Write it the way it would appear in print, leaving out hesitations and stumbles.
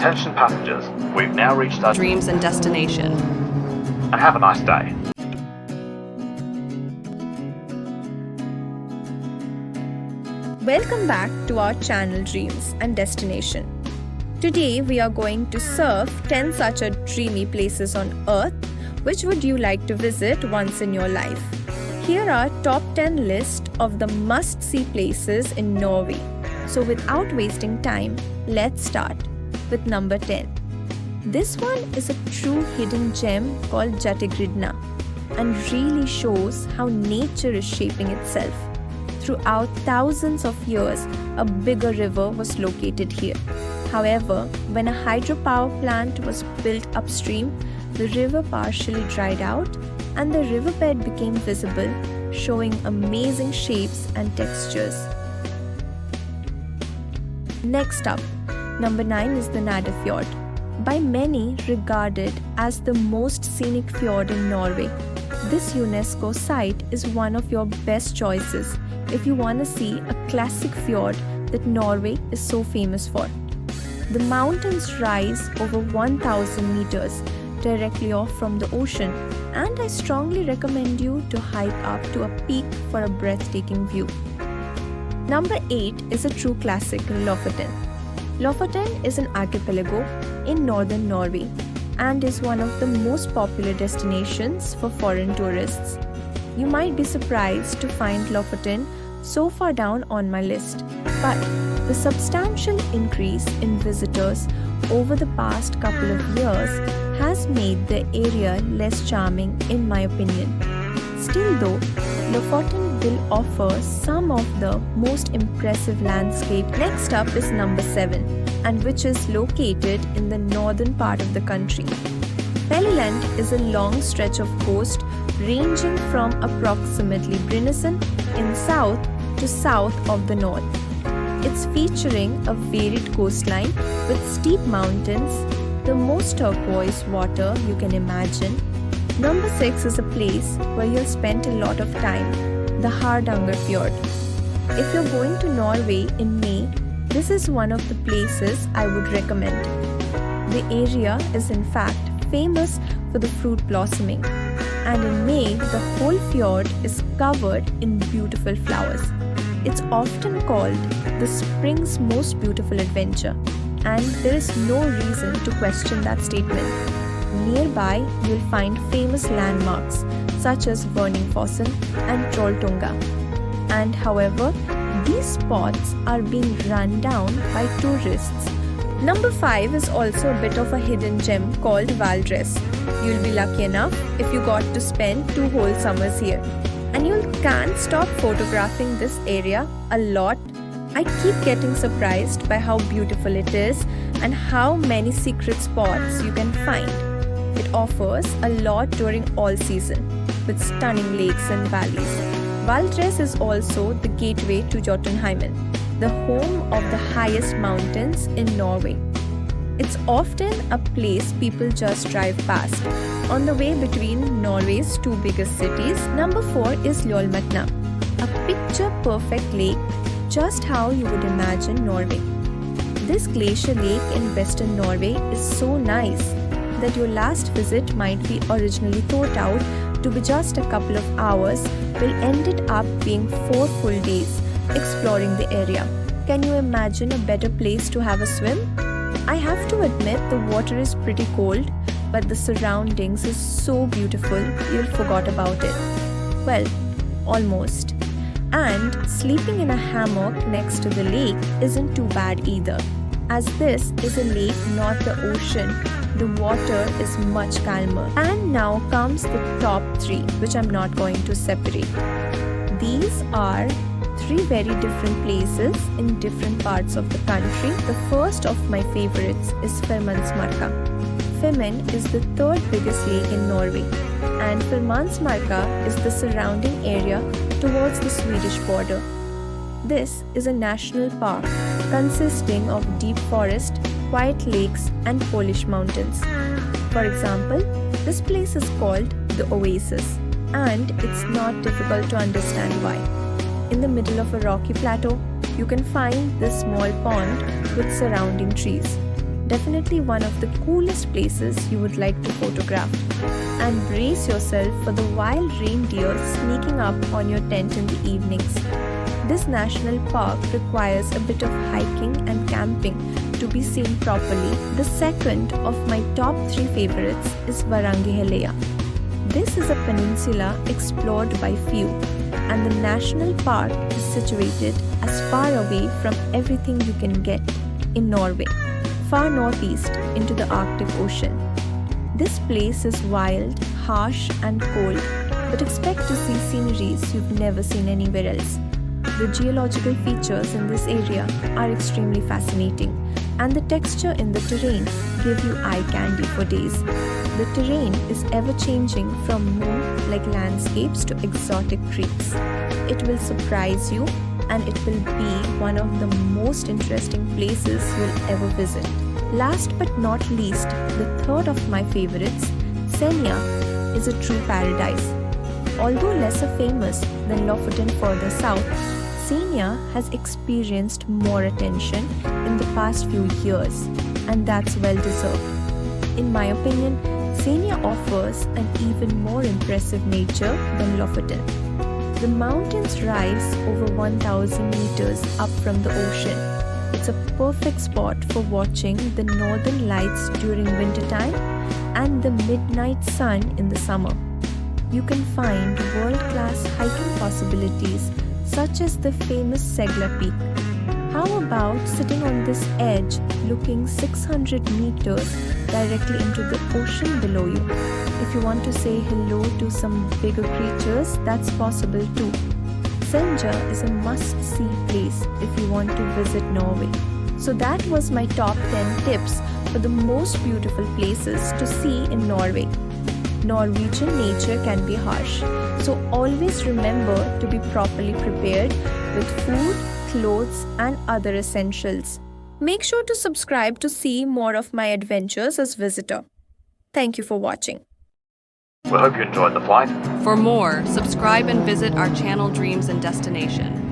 Attention passengers, we've now reached our dreams and destination. and have a nice day. Welcome back to our channel Dreams and Destination. Today we are going to surf 10 such a dreamy places on earth. Which would you like to visit once in your life? Here are top 10 list of the must-see places in Norway. So without wasting time, let's start with number 10. This one is a true hidden gem called Jattegridna and really shows how nature is shaping itself. Throughout thousands of years, a bigger river was located here. However, when a hydropower plant was built upstream, the river partially dried out and the riverbed became visible, showing amazing shapes and textures. Next up, number 9 is the Nada Fjord, by many regarded as the most scenic fjord in Norway. This UNESCO site is one of your best choices if you want to see a classic fjord that Norway is so famous for. The mountains rise over 1,000 meters directly off from the ocean, and I strongly recommend you to hike up to a peak for a breathtaking view. Number 8 is a true classic, Lofoten. Lofoten is an archipelago in northern Norway and is one of the most popular destinations for foreign tourists. You might be surprised to find Lofoten so far down on my list, but the substantial increase in visitors over the past couple of years has made the area less charming in my opinion. Still though, Lofoten will offer some of the most impressive landscape. Next up is number 7, and which is located in the northern part of the country. Pelleland is a long stretch of coast ranging from approximately Brynäsen in south to south of the north. It's featuring a varied coastline with steep mountains, the most turquoise water you can imagine. Number 6 is a place where you'll spend a lot of time, the Hardanger Fjord. If you're going to Norway in May, this is one of the places I would recommend. The area is in fact famous for the fruit blossoming, and in May the whole fjord is covered in beautiful flowers. It's often called the spring's most beautiful adventure, and there is no reason to question that statement. Nearby, you'll find famous landmarks such as Verningfossen and Trolltunga. And however, these spots are being run down by tourists. Number 5 is also a bit of a hidden gem called Valdres. You'll be lucky enough if you got to spend 2 whole summers here. And you can't stop photographing this area a lot. I keep getting surprised by how beautiful it is and how many secret spots you can find. It offers a lot during all season, with stunning lakes and valleys. Valdres is also the gateway to Jotunheimen, the home of the highest mountains in Norway. It's often a place people just drive past on the way between Norway's 2 biggest cities. Number 4 is Lolmatna, a picture-perfect lake, just how you would imagine Norway. This glacier lake in western Norway is so nice that your last visit might be originally thought out to be just a couple of hours, will ended up being 4 full days exploring the area. Can you imagine a better place to have a swim? I have to admit the water is pretty cold, but the surroundings is so beautiful you'll forgot about it. Well, almost. And sleeping in a hammock next to the lake isn't too bad either. As this is a lake, not the ocean, the water is much calmer. And now comes the top 3, which I'm not going to separate. These are 3 very different places in different parts of the country. The first of my favorites is Femundmarka. Femund is the 3rd biggest lake in Norway, and Femundmarka is the surrounding area towards the Swedish border. This is a national park consisting of deep forest, quiet lakes and Polish mountains. For example, this place is called the Oasis, and it's not difficult to understand why. In the middle of a rocky plateau, you can find this small pond with surrounding trees. definitely one of the coolest places you would like to photograph. And brace yourself for the wild reindeer sneaking up on your tent in the evenings. This national park requires a bit of hiking and camping to be seen properly. The second of my top 3 favorites is Varangihalaya. This is a peninsula explored by few, and the national park is situated as far away from everything you can get in Norway, far northeast into the Arctic Ocean. This place is wild, harsh and cold, but expect to see sceneries you've never seen anywhere else. The geological features in this area are extremely fascinating, and the texture in the terrain give you eye candy for days. The terrain is ever-changing from moon-like landscapes to exotic creeks. It will surprise you, and it will be one of the most interesting places you'll ever visit. Last but not least, the third of my favorites, Senja, is a true paradise. Although lesser famous than Lofoten further south, Senja has experienced more attention in the past few years, and that's well deserved. In my opinion, Senja offers an even more impressive nature than Lofoten. The mountains rise over 1,000 meters up from the ocean. It's a perfect spot for watching the northern lights during wintertime and the midnight sun in the summer. You can find world-class hiking possibilities such as the famous Segla Peak. How about sitting on this edge looking 600 meters directly into the ocean below you? If you want to say hello to some bigger creatures, that's possible too. Senja is a must-see place if you want to visit Norway. So that was my top 10 tips for the most beautiful places to see in Norway. Norwegian nature can be harsh, so always remember to be properly prepared with food, clothes, and other essentials. Make sure to subscribe to see more of my adventures as visitor. Thank you for watching. We hope you enjoyed the flight. For more, subscribe and visit our channel Dreams and Destination.